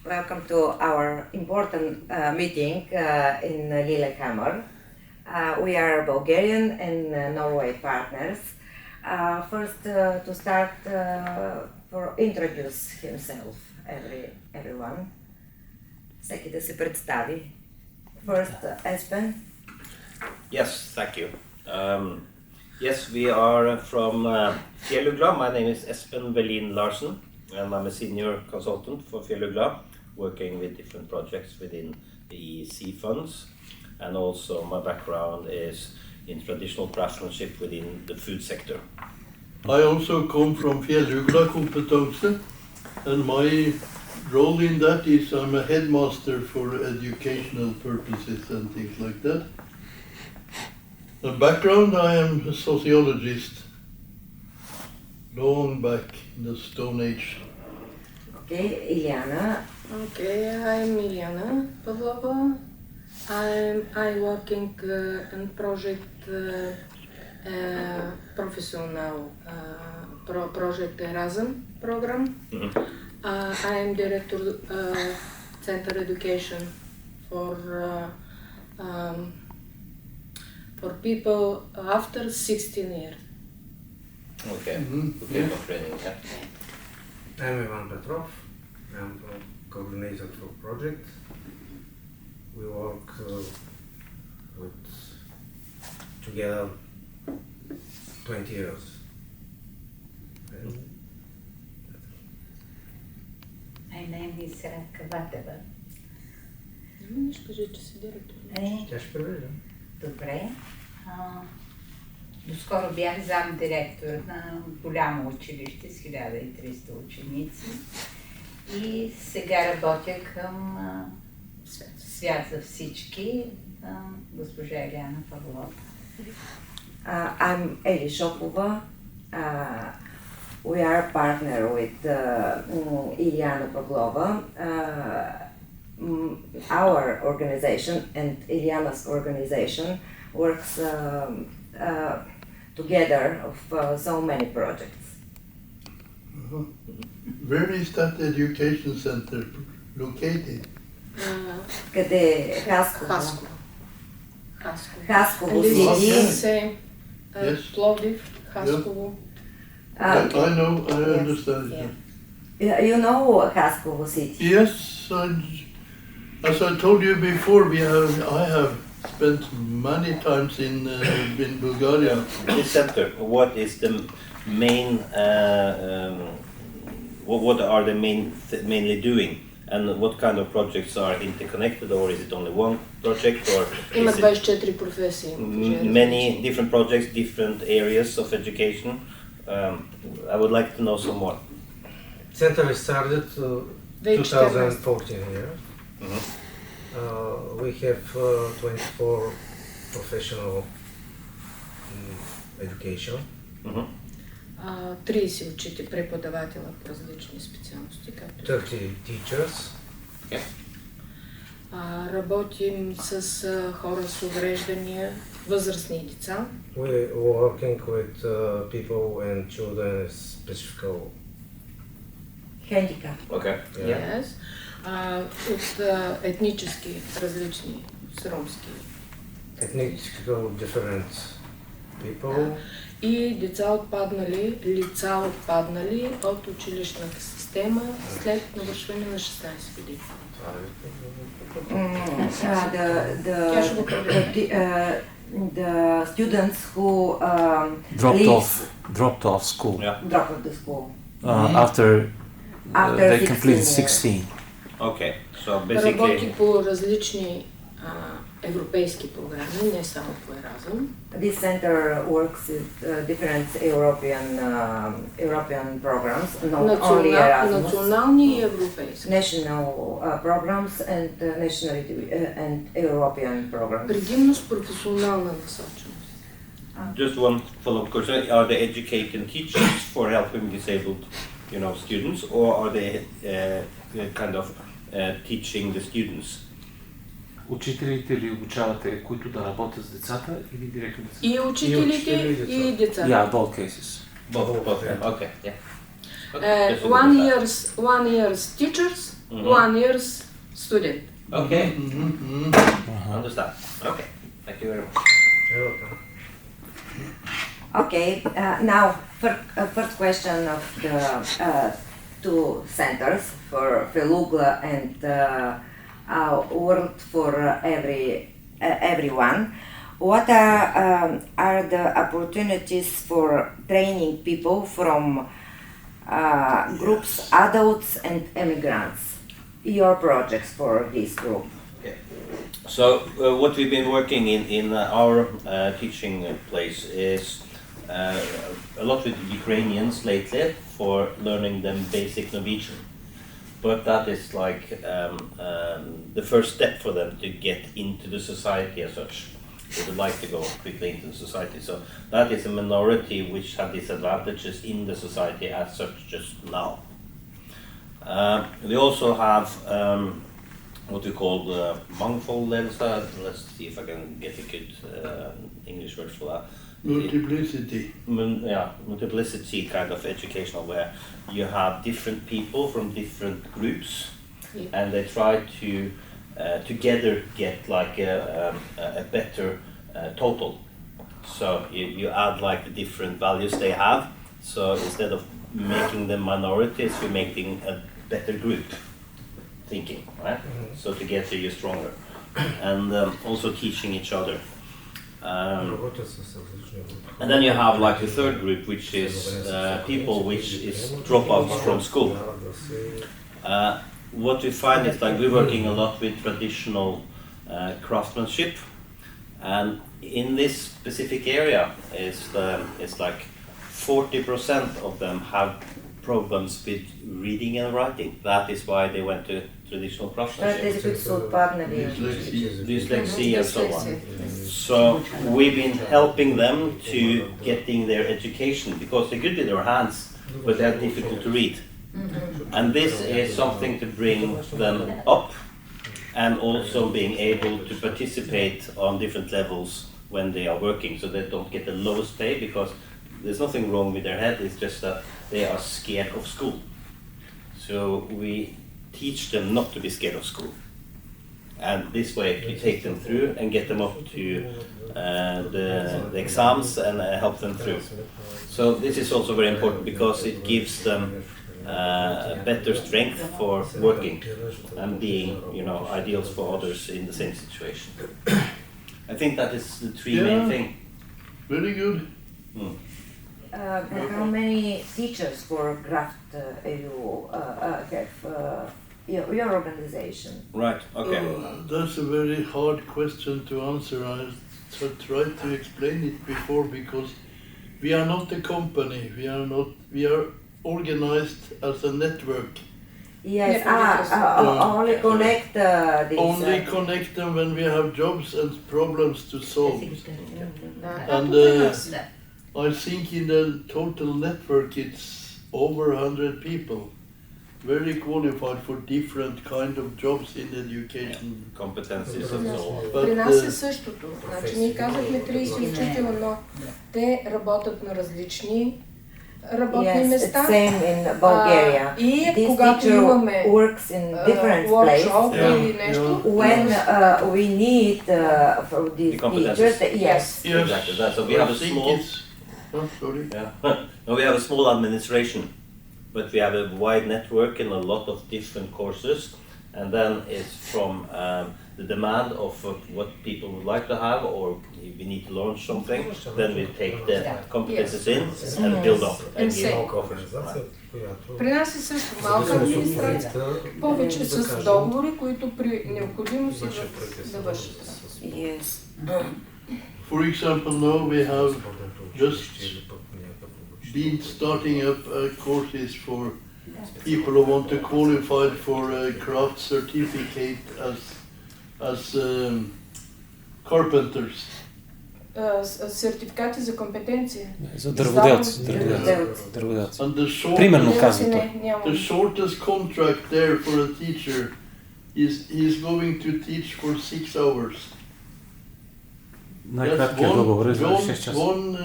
Welcome to our important meeting in Lilehammer. We are Bulgarian and Norway partners. First, to start, for introduce himself, everyone. Всеки да се представи. First, Espen. Yes, thank you. Yes, we are from Fjellugla. My name is Espen Velin Larsen, and I'm a senior consultant for Fjellugla, working with different projects within the EEC funds. And also my background is in traditional craftsmanship within the food sector. I also come from Fjellugla Kompetanse, and my role in that is I'm a headmaster for educational purposes and things like that. The background, I am a sociologist, long back in the Stone Age. Okay, Iliana. Okay, I'm Iliana Pavlova. I working in project professional project Erasmus program. I am director Center education for people after 16 years. Okay, okay, for training, yeah. I'm Ivan Petrov. I'm a coordinator for project. We work together 20 years. My name is Haskovo. Не ще кажи, че си директор. Тя ще превежда. Добре. Доскоро бях зам-директор на голямо училище с 1300 ученици и сега работя към Свят за всички, госпожа Иляна Павлова. I'm Eli Shopova. We are a partner with Iliana Pavlova. Our organization and Iliana's organization works together of so many projects. Where is that education center located? Къде е Haskovo? Haskovo This City. is same Yes. Plovdiv, Haskovo. I know, I understand. Yeah. You know Haskovo City? Yes, as I told you before, I have spent many times in Bulgaria. This center, what is the main, what are they mainly doing? And what kind of projects are interconnected, or is it only one project, or Има is it 24 професии. many different projects, different areas of education? I would like to know some more. Center is started 2014 year. We have 24 professional education. 30 учители, преподавателя в различни специалности. 30 teachers. Okay. Работим с хора с увреждания, възрастни деца. We working with people and children with specific Handicap. Okay. Yes. От етнически различни, с ромски. ethnical different people. И лица отпаднали от училищната система след навършване на 16 години. The students who dropped off school dropped off the school after they 16 completed years. 16. Okay. So basically. Работи по различни европейски програми, не само по Erasmus. This center works with different European programs, not only Erasmus. Национални и европейски. National programs and and European programs. Предимно с професионална насоченост. Just one follow-up question: are they educating teachers for helping disabled, students, or are they kind of teaching the students? Учителите ли обучавате, които да работят с децата, или директно децата? И учителите, и децата. Yeah, both cases. Both. Okay. Yeah. 1 year teachers 1 year's student. Okay. Understand. Okay. Thank you very much. Okay, now first question of the two centers for Felugla and World for everyone. What are the opportunities for training people from groups, adults and immigrants? Your projects for this group. Okay. So what we've been working in our teaching place is a lot with Ukrainians lately for learning them basic Norwegian. But that is like the first step for them to get into the society as such. They would like to go quickly into the society. So that is a minority which have disadvantages in the society as such just now. We also have what we call the mangfoldledelse. Let's see if I can get a good English word for that. Multiplicity. Multiplicity kind of educational, where you have different people from different groups, and they try to together get like a better total. So you add like the different values they have. So instead of making them minorities, you're making a better group thinking, right? So together you're stronger, and also teaching each other. And then you have like the third group, which is people which is dropouts from school. What we find is like we're working a lot with traditional craftsmanship, and in this specific area it's like 40% of them have problems with reading and writing. That is why they went to traditional craftsmanship. Dyslexia and so on. So we've been helping them to getting their education, because they're good with their hands, but they're difficult to read. And this is something to bring them up, and also being able to participate on different levels when they are working, so they don't get the lowest pay, because there's nothing wrong with their head, it's just that they are scared of school. So we teach them not to be scared of school. And this way we take them through and get them up to the exams and help them through. So this is also very important, because it gives them better strength for working and being, ideals for others in the same situation. I think that is the three main things. Very good. How many teachers for craft you have your organization? Right, okay. That's a very hard question to answer. I tried to explain it before, because we are not a company. We are organized as a network. Yes, only connect these. Only connect them when we have jobs and problems to solve. And I think in the total network it's over 100 people, very qualified for different kind of jobs in education. Competencies and so on. При нас е същото. Значи ние казахме 30 учителя, но те работят на различни работни места. Same in Bulgaria. И this когато teacher имаме works in different workshop places. или нещо, When we need for these teachers, yes. Exactly. So we have a small. No, we have a small administration, but we have a wide network and a lot of different courses, and then it's from the demand of what people would like to have, or if we need to launch something, then we take the competences in and build up and give offers. При нас е също малка администрация, повече с договори, които при необходимост да вършат. Yes. For example, now we have just been starting up courses for people who want to qualify for a craft certificate as carpenters. Сертификати за компетенция. За дърводелци. And Примерно казва той. the shortest contract there for a teacher is going to teach for 6 hours. Най-краткият договор е за 6 часа. One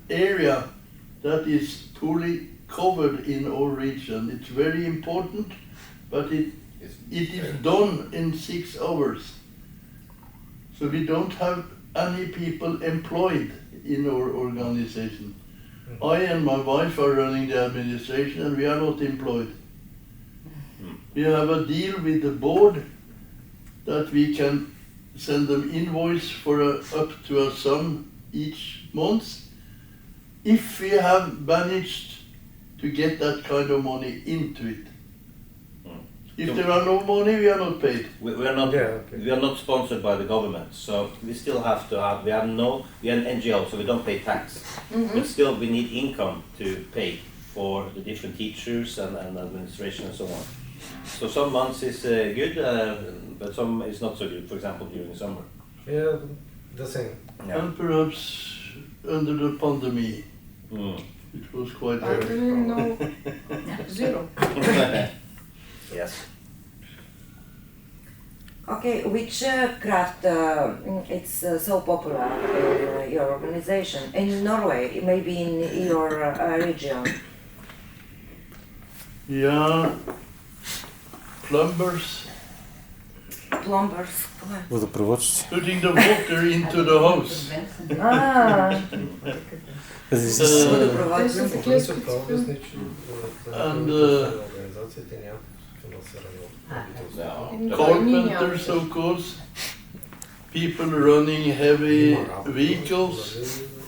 area that is fully covered in our region. It's very important, but it is done in 6 hours. So we don't have any people employed in our organization. I and my wife are running the administration and we are not employed. We have a deal with the board that we can send them invoice for up to a sum each month if we have managed to get that kind of money into it. If there are no money, we are not paid. We are not sponsored by the government, so we still have to have. We are an NGO, so we don't pay tax. But still, we need income to pay for the different teachers and administration and so on. So some months is good, but some is not so good. For example, during summer. Yeah, the same. Yeah. And perhaps under the pandemic, it was quite I didn't know. Zero. Yes. Okay, which craft it's so popular in your organization? In Norway, maybe in your region? Yeah, plumbers, Plumbers. Водопроводчици. putting the water into the house. Водопроводчици. Те са такива специфични. And Организациите нямат финансиране от No. carpenters, of course, people running heavy vehicles,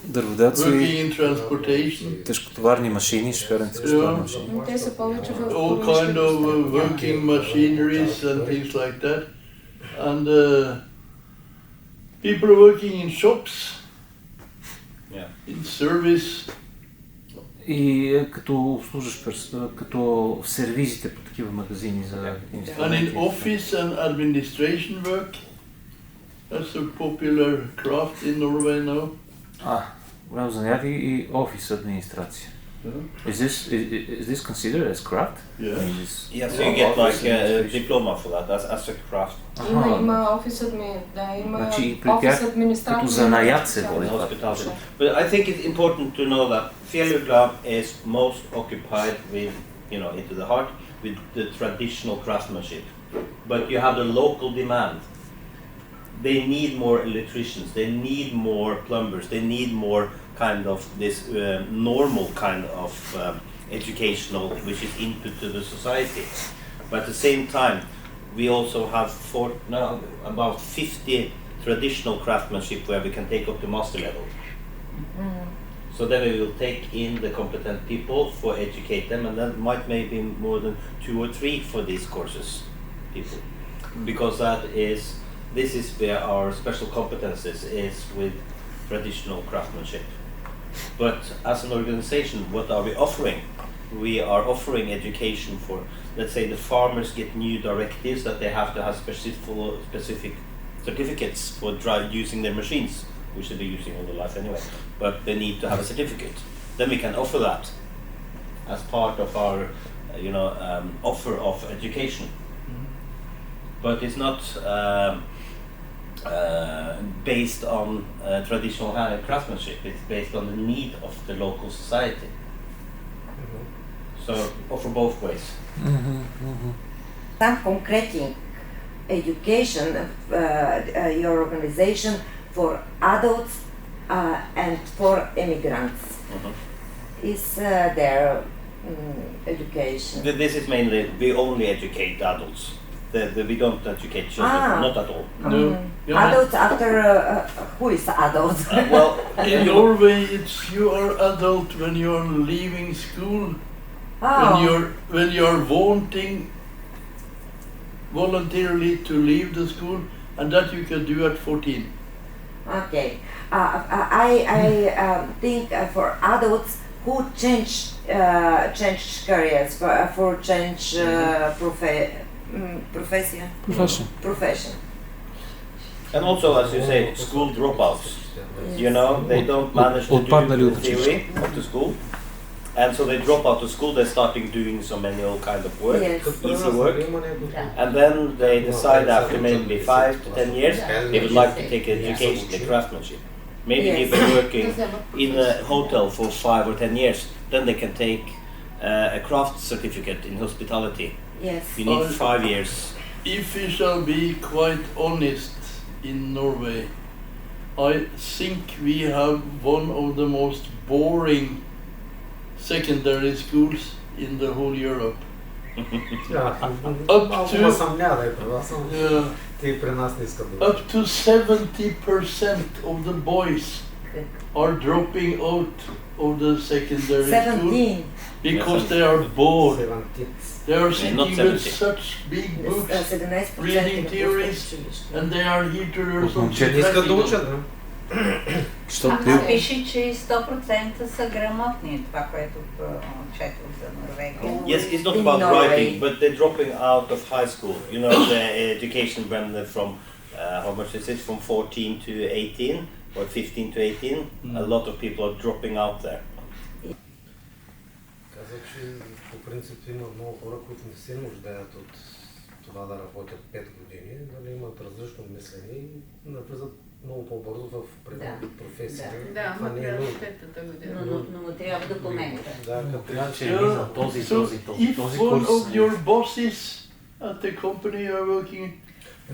Дърводелци, working in transportation, тежкотоварни машини, шофьорни тежкотоварни машини. Те са повече в all kind of working machineries and things like that. And people working in shops, in service. И като обслужващ като в сервизите по такива магазини за And инструменти. in office and administration work, that's a popular craft in Norway now. Голямо занятие и офис администрация. Is this considered as craft? Yeah. Yeah, so you get like a diploma for that as a craft. Има офис има Значи при офис тях администрация. като занаят се води това. Hospitality. But I think it's important to know that Fjellugla is most occupied with, into the heart, with the traditional craftsmanship. But you have the local demand. They need more electricians, they need more plumbers, they need more kind of this normal kind of educational, which is input to the society. But at the same time, we also have about 50 traditional craftsmanship where we can take up to master level. So then we will take in the competent people for educate them, and then might maybe more than 2 or 3 for these courses people, because this is where our special competences is with traditional craftsmanship. But as an organization, what are we offering? We are offering education for, let's say, the farmers get new directives that they have to have specific certificates for using their machines, which they'll be using all their life anyway. But they need to have a certificate. Then we can offer that as part of our, offer of education. But it's not based on traditional craftsmanship. It's based on the need of the local society. So offer both ways. Some concrete education, your organization for adults and for immigrants. Is there education? This is mainly, we only educate adults. We don't educate children, not at all. No. Adults after, who is adult? Well, In Norway, you are adult when you are leaving school. When you are wanting voluntarily to leave the school, and that you can do at 14. Okay. I think for adults who change careers, for change profession. And also, as you say, school dropouts. They don't manage to do the theory of the school. And so they drop out of school, they're starting doing some manual kind of work, easy work. And then they decide after maybe 5 to 10 years, they would like to take education in craftsmanship. Maybe they've been working in a hotel for 5 or 10 years, then they can take a craft certificate in hospitality Yes. You need 5 years. If we shall be quite honest in Norway, I think we have one of the most boring secondary schools in the whole Europe. Малко съмнява права, само те при нас не искат да. Up to 70% of the boys are dropping out of the secondary school 17. because they are bored. 17. They are Not sitting 17. with such big books, 17% reading theories, and they are here to learn something Не искат да practical. учат, да? Пише, че 100% са грамотни, това, което четох за Норвегия. Yes, it's not In about Norway. writing, but they're dropping out of high school. You know, the education went from, how much is it, from 14 to 18, or 15 to 18? A lot of people are dropping out there. Каза, че по принцип има много хора, които не се нуждаят от това да работят 5 години, нали, имат различно мислене и навлизат много по-бързо в определена професия. Да, Това не е нужно. петата година. Но трябва да помогнат. Да, като Трябва, че е Yeah. минал този So if one курс. of your bosses at the company you are working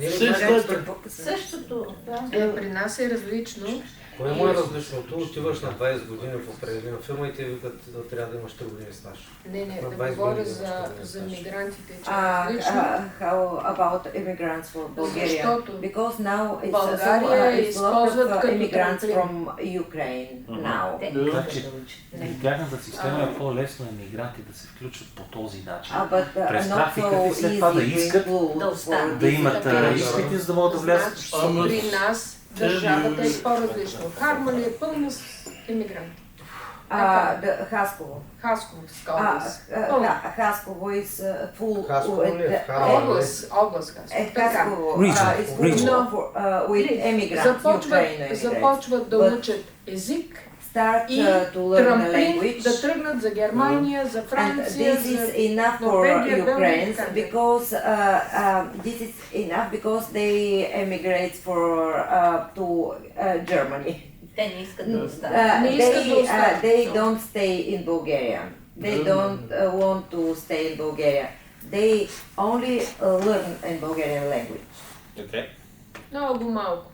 says that Същото, да. При нас е различно. кое му е различното? Отиваш на 20 години в определена фирма и те викат да трябва да имаш 3 години стаж. Не, На да 20 говоря години за стаж. мигрантите, че е различно. How about immigrants for Bulgaria? Защото Because now it's България it's a lot използват of като immigrants трамплин. from Ukraine now. Те Значи, не искат да учат. Тяхната система е по-лесно емигранти да се включват по този начин. But През not трафиката so и след това да easy to искат include да останат. да имат Така, изпити, за да могат да влязат. Значи, при нас държавата е по-различно. Хармали е пълна с емигранти. the Haskovo. Хасковска област. Haskovo is full Хасково ли е? with Хармали. Област Хасково. Така. Haskovo Region, is full region. with immigrants, Ukraine Започват да But учат език start и to learn the трамплин language. да тръгнат за Германия, за And Франция, this is за enough for Норвегия, Белгия, Ukrainians така. because this is enough because they emigrate to Germany. Те не искат да останат. Не искат да останат. They don't stay in Bulgaria. They don't want to stay in Bulgaria. They only learn in Bulgarian language. Okay. Много малко.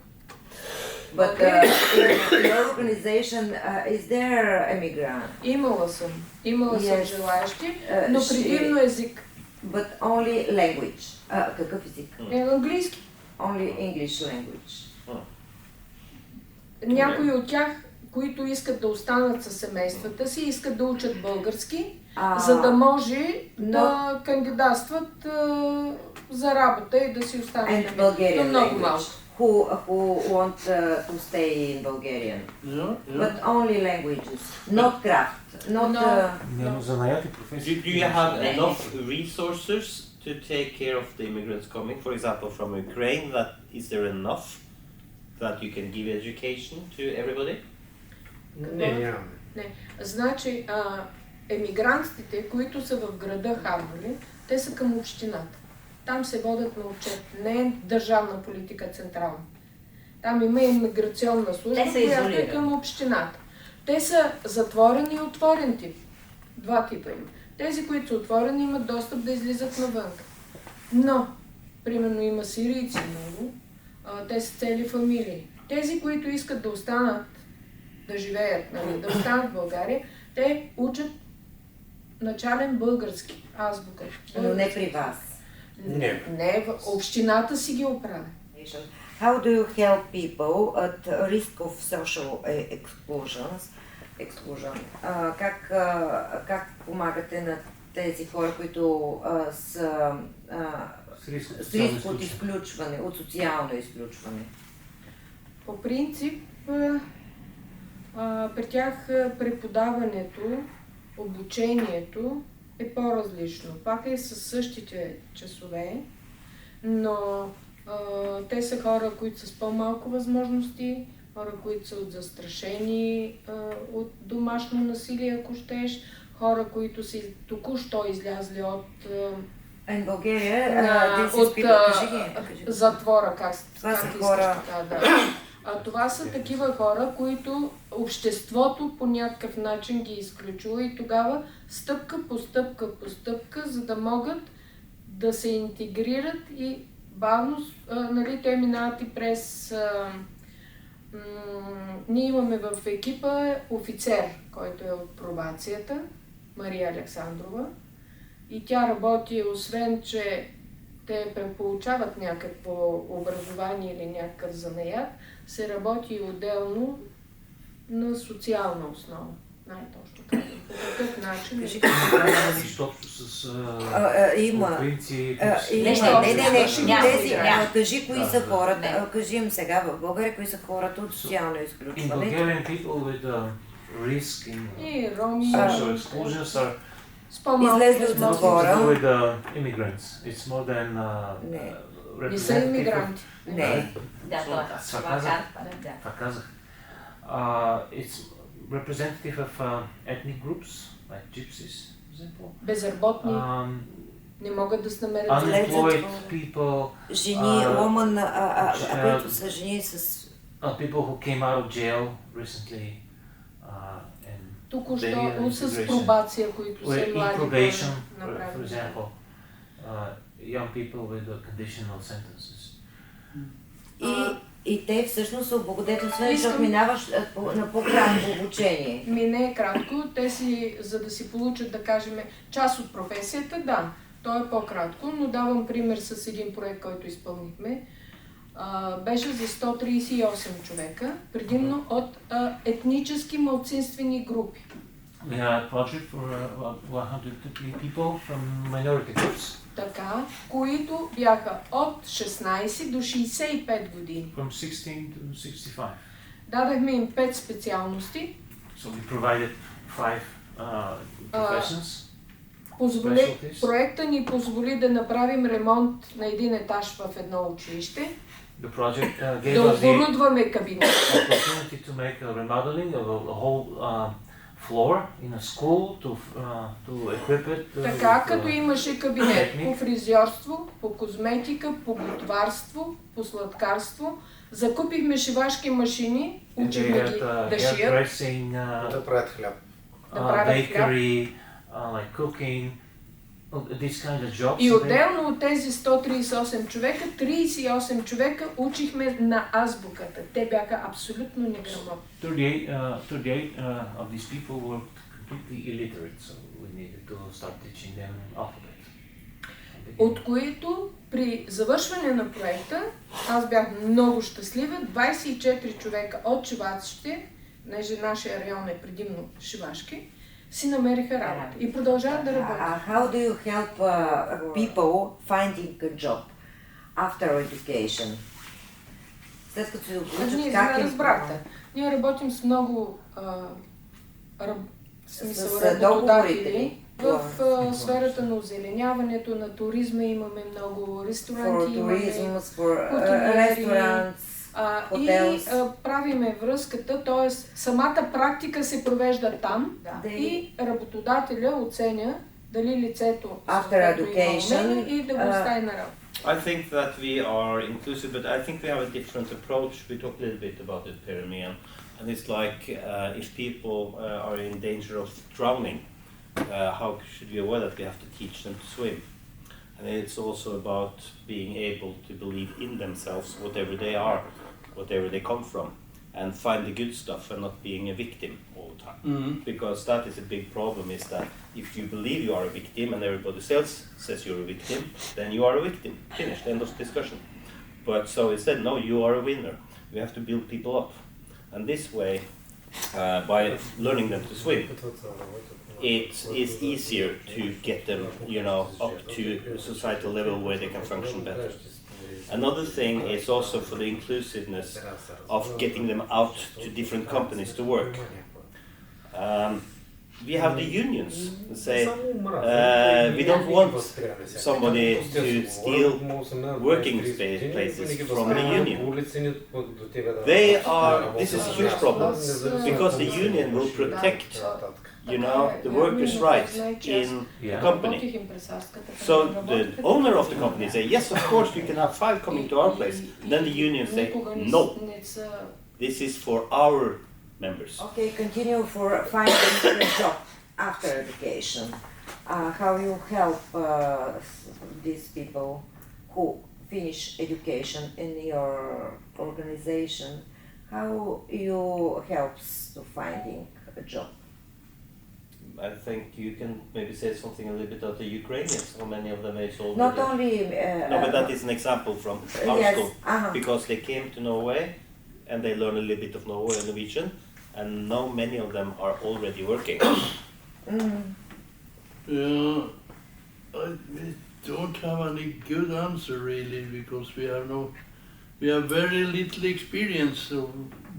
But your organization is there immigrant, Имала съм Yes. желаящи, но she- предимно език. but only language. Какъв език? Английски. Only English language. Някои от тях, които искат да останат със семействата си, искат да учат български, за да може да кандидатстват за работа и да си And останат. Но Bulgarian много малко. language. Who want to stay in Bulgarian? Yeah, But only languages, not craft, not. No. Няма занаяти Do професии. you have enough resources to take care of the immigrants coming, for example, from Ukraine? That is there enough that you can give education to everybody? Не, нямаме. Не. Значи, емигрантите, които са в града Хармали, те са към общината. Там се водят на отчет. Не е държавна политика централна. Там има имиграционна служба, Те са която е изолирани. към общината. Те са затворени и отворен тип. Два типа има. Тези, които са отворени, имат достъп да излизат навън. Но, примерно има сирийци много, те са цели фамилии. Тези, които искат да останат, да живеят, нали, да останат в България, те учат начален български, азбука. Но не при вас. Не, общината си ги оправя. How do you help people at risk of social exclusion? Как помагате на тези хора, които са С риск от с риск социално от изключване, от социално изключване? По принцип, при тях преподаването, обучението е по-различно. Пак е със същите часове, но те са хора, които са с по-малко възможности, хора, които са застрашени от домашно насилие, ако щеш, хора, които са току-що излязли от In Bulgaria, this is от people... затвора, как Това са искаш хора. така, да. Това са такива хора, които обществото по някакъв начин ги изключва и тогава стъпка по стъпка, за да могат да се интегрират и бавно, нали, те минават и през... ние имаме в екипа офицер, който е от пробацията, Мария Александрова, и тя работи, освен че те получават някакво образование или някакъв занаят, се работи отделно на социална основа. Най-точно казвам. По такъв начин. Нищо с Има. принципи. Кажи кои са хората. Кажи им сега в България кои са хората от социално In изключване. Bulgarian people with risk in И роми, social exclusions are с по-малко излезли от nothing затвора. to do with immigrants. It's more than Не са representative of... иммигранти. Не. Да, Това казах. да. Това казах. It's representative of ethnic groups, like gypsies, for example. Безработни, не могат да се намерят Unemployed people, Жени, които са жени с... people who came out of jail recently, and току-що с пробация, които са in млади probation, хора, for направили. example, young people with conditional sentences. И те всъщност са облагодетелствани, Искам- защото минаваш на по-кратко обучение. Не е кратко, те си, за да си получат, да кажем, част от професията, да, то е по-кратко, но давам пример с един проект, който изпълнихме. Беше за 138 човека, предимно от етнически малцинствени групи. We had a project for 150 people from minority groups, Така, които бяха от 16 до 65 години. from 16 to 65. Дадахме им 5 специалности. So we provided 5 professions. Проекта ни позволи да направим ремонт на един етаж в едно училище, The project gave да us the оборудваме кабинет. opportunity to make a remodeling of a whole floor in a school to equip it. Така, като имаше кабинет техник. по фризьорство, по козметика, по готварство, по сладкарство. Закупихме шивашки машини, учихме ги да шият, hairdressing, Да правят хляб. да правят хляб. bakery, like cooking, these kind of jobs. И отделно от тези 138 човека, 38 човека учихме на азбуката. Те бяха абсолютно неграмотни. 38 of these people were completely illiterate, so we needed to start teaching them alphabet. От които при завършване на проекта аз бях много щастлива. 24 човека от шивачите, понеже нашия район е предимно шивашки, си намериха работа и продължават да работят. How do you help people finding a job after education? След като се обучат Ние как разбрахте. Ние работим с много договорите. в сферата на озеленяването, на туризма имаме много ресторанти, имаме хотелиери, и правиме връзката, т.е. самата практика се провежда там и работодателя оценя дали лицето After education, и да го остави на работа. I think that we are inclusive, but I think we have a different approach. We talked a little bit about it, Permian, and it's like if people are in danger of drowning, how should we avoid that? We have to teach them to swim. And it's also about being able to believe in themselves, whatever they are, whatever they come from, and find the good stuff and not being a victim all the time. Mm-hmm. Because that is a big problem, is that if you believe you are a victim and everybody else says you're a victim, then you are a victim. Finished, end of discussion. But so instead, no, you are a winner. We have to build people up. And this way, by learning them to swim, it is easier to get them, up to a societal level where they can function better. Another thing is also for the inclusiveness of getting them out to different companies to work. We have the unions that say we don't want somebody to steal working places from the union. This is a huge problem because the union will protect the workers' rights in the company. So the owner of the company say, yes, of course you can have 5 coming to our place. Then the union say, no, this is for our members. Okay, continue for finding a job after education. how you help these people who finish education in your organization, how you helps to finding a job? I think you can maybe say something a little bit about the Ukrainians. How many of them is already? Not only. No, but that is an example from our yes, school. Because they came to Norway and they learned a little bit of Norwegian, and now many of them are already working. Yeah, we don't have any good answer really, because we have very little experience of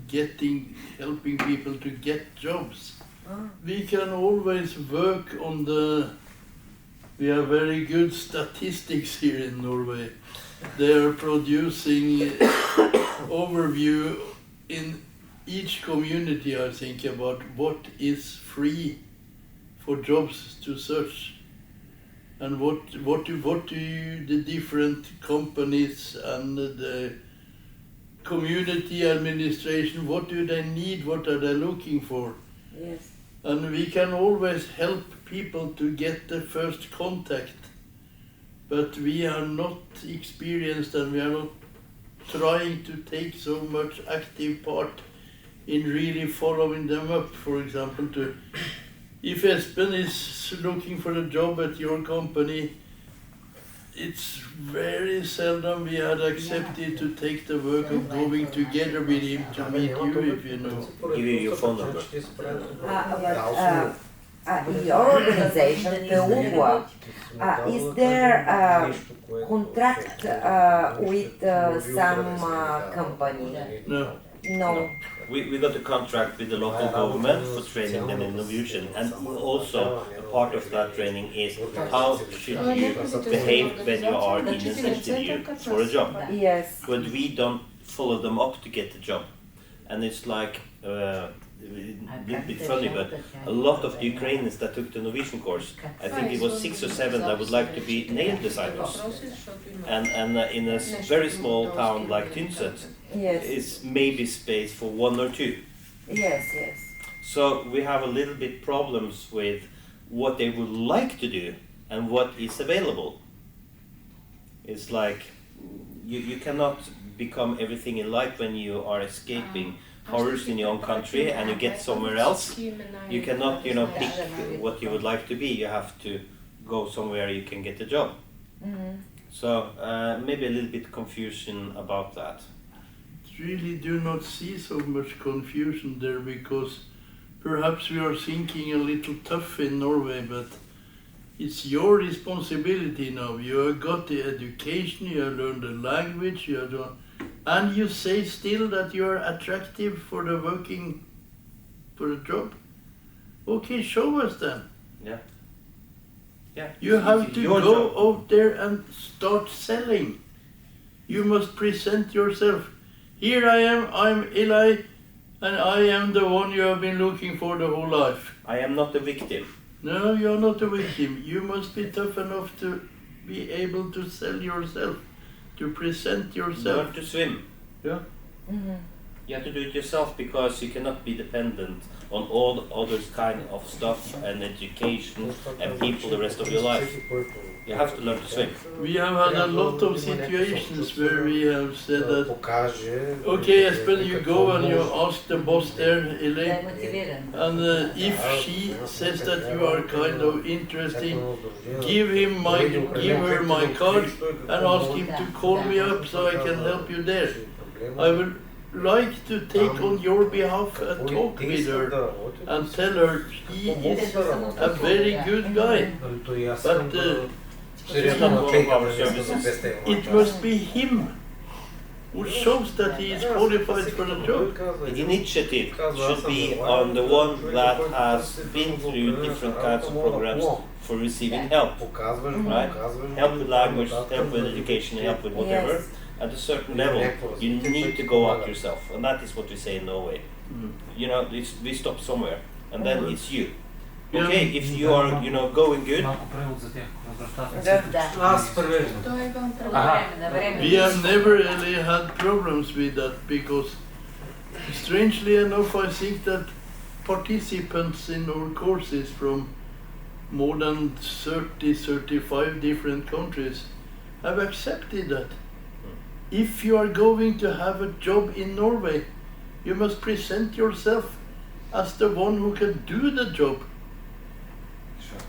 helping people to get jobs. We can always work on we have very good statistics here in Norway. They are producing overview in each community, I think, about what is free for jobs to search, and what do the different companies and the community administration, what do they need, what are they looking for? Yes. And we can always help people to get the first contact, but we are not experienced and we are not trying to take so much active part in really following them up. For example, if Espen is looking for a job at your company, it's very seldom we had accepted to take the work of going together with him to meet you, if you know. Give you your phone number. In your organization, Felugla, is there a contract with some company? No. No. We got a contract with the local government for training them in Norwegian, and also a part of that training is how should you behave when you are in an interview for a job. Yes. But we don't follow them up to get the job, and it's like a little bit funny, but a lot of the Ukrainians that took the Norwegian course, I think it was 6 or 7 that would like to be nail designers, and in a very small town like Tynset, Yes. it's maybe space for 1 or 2. Yes, yes. So we have a little bit problems with what they would like to do and what is available. It's like you cannot become everything in life when you are escaping horrors in your own country and you get somewhere else. You cannot, pick what you would like to be. You have to go somewhere you can get a job. Mm-hmm. So maybe a little bit confusion about that. Really do not see so much confusion there, because perhaps we are thinking a little tough in Norway, but it's your responsibility now. You have got the education, you have learned the language, and you say still that you are attractive for the working for a job. Okay, show us then. Yeah. You have to your go job. out there and start selling. You must present yourself. Here I am, I'm Eli, and I am the one you have been looking for the whole life. I am not a victim. No, you're not a victim. You must be tough enough to be able to sell yourself, to present yourself. Learn to swim. Yeah. Mm-hmm. You have to do it yourself, because you cannot be dependent on all the other kind of stuff and education and people the rest of your life. You have to learn to swim. We have had a lot of situations where we have said that, okay, Espen, you go and you ask the boss there, Elaine, and if she says that you are kind of interesting, give her my card and ask him to call me up so I can help you there. I would like to take on your behalf a talk with her and tell her he is a very good guy, but It's not one of our services. it must be him who shows that he is qualified for the job. The initiative should be on the one that has been through different kinds of programs for receiving help, right? Help with language, help with education, help with whatever. Yes. At a certain level, you need to go out yourself, and that is what we say in Norway. We stop somewhere, and then it's you. Okay, if you are, going good. We have never really had problems with that, because strangely enough I think that participants in our courses from more than 30, 35 different countries have accepted that. If you are going to have a job in Norway, you must present yourself as the one who can do the job. Sure.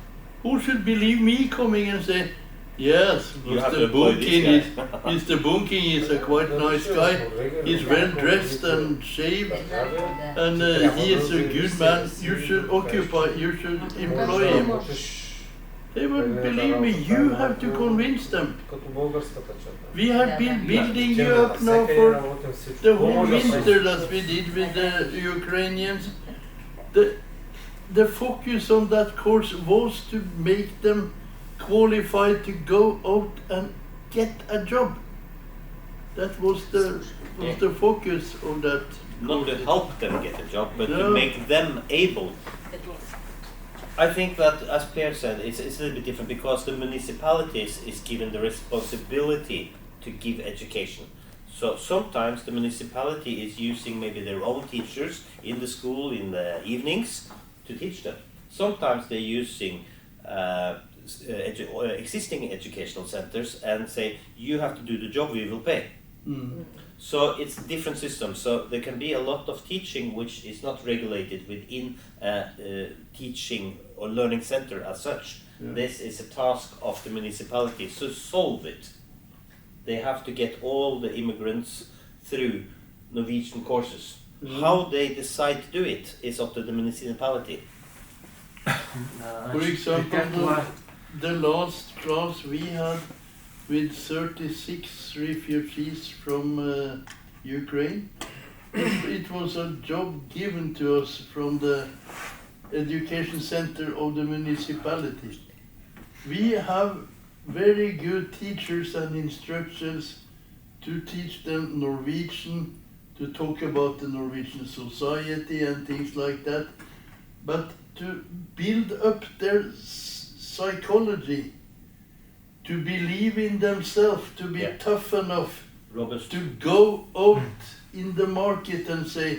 Who should believe me coming and say, yes, You have to Mr. employ this Bunking is, guy. Mr. Bunking is a quite nice guy. He's well dressed and shaved, and he is a good man. You should employ him. They wouldn't believe me. You have to convince them. Като българската черта. We have been building you up now for the whole winter that we did with the Ukrainians. The focus on that course was to make them qualified to go out and get a job. That was the focus of that. Not to help them get a job, but to No. make them able. I think that, as Pierre said, it's a little bit different because the municipalities is given the responsibility to give education. So sometimes the municipality is using maybe their own teachers in the school in the evenings to teach them. Sometimes they're using existing educational centers and say, you have to do the job, we will pay. So it's different systems. So there can be a lot of teaching which is not regulated within a teaching or learning center as such. Yeah. This is a task of the municipality to solve it. They have to get all the immigrants through Norwegian courses. How they decide to do it is up to the municipality. For example, the last class we had with 36 refugees from Ukraine, it was a job given to us from the education center of the municipality. We have very good teachers and instructors to teach them Norwegian, to talk about the Norwegian society and things like that, but to build up their psychology, to believe in themselves, to be tough enough, Robust. to go out in the market and say,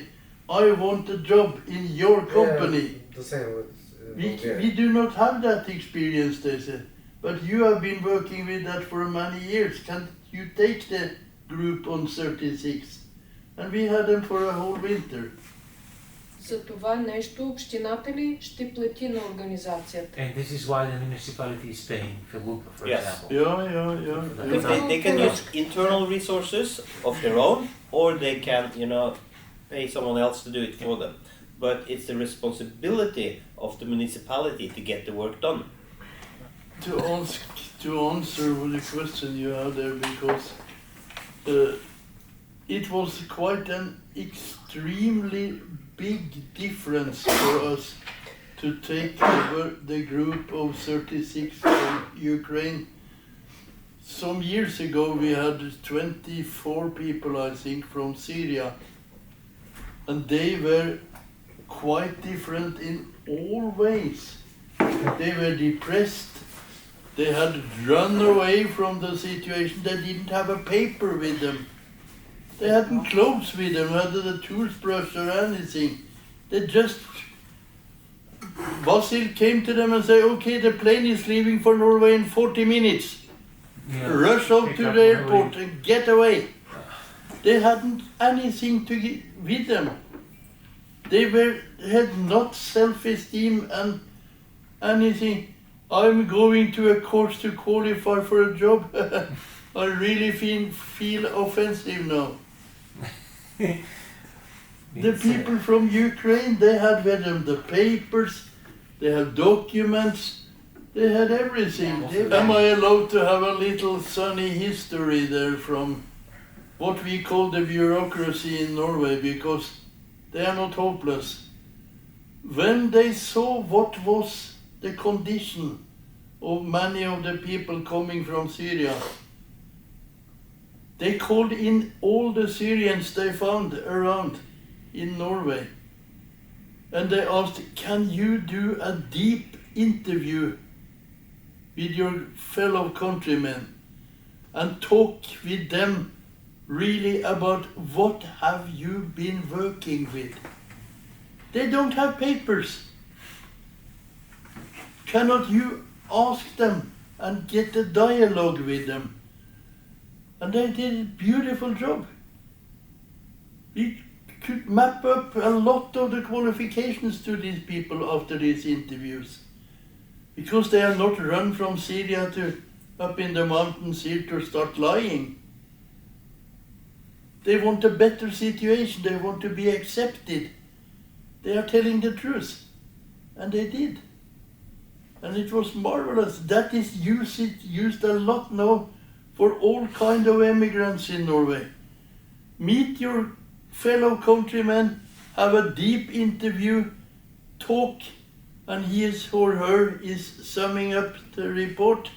I want a job in your company. The same with We do not have that experience, they said. But you have been working with that for many years. Can you take the group on 36? And we had them for a whole winter. За това нещо общината ли ще плати на организацията? And this is why the municipality is paying Фелугла, for Yes. example. Yeah. If they can use internal resources of their own, or they can, pay someone else to do it for them. But it's the responsibility of the municipality to get the work done. To answer the question you had there, because it was quite an extremely big difference for us to take over the group of 36 from Ukraine. Some years ago we had 24 people, I think, from Syria, and they were quite different in all ways. They were depressed. They had run away from the situation. They didn't have a paper with them. They hadn't clothes with them, hadn't a toothbrush or anything. They just... Vasil came to them and said, okay, the plane is leaving for Norway in 40 minutes. Yeah. Rush out Pick to up the on the airport way. and get away. They hadn't anything to get with them. They had not self-esteem and anything. I'm going to a course to qualify for a job. I really feel offensive now. The people from Ukraine, they had with them the papers, they had documents, they had everything. Am I allowed to have a little sunny history there from what we call the bureaucracy in Norway, because they are not hopeless. When they saw what was the condition of many of the people coming from Syria, they called in all the Syrians they found around in Norway. And they asked, can you do a deep interview with your fellow countrymen and talk with them really about what have you been working with? They don't have papers. cannot you ask them and get a dialogue with them? And they did a beautiful job. We could map up a lot of the qualifications to these people after these interviews. Because they are not run from Syria to up in the mountains here to start lying. They want a better situation, they want to be accepted. They are telling the truth. And they did. And it was marvelous. That is used a lot now for all kind of immigrants in Norway. Meet your fellow countrymen, have a deep interview, talk, and he or her is summing up the report.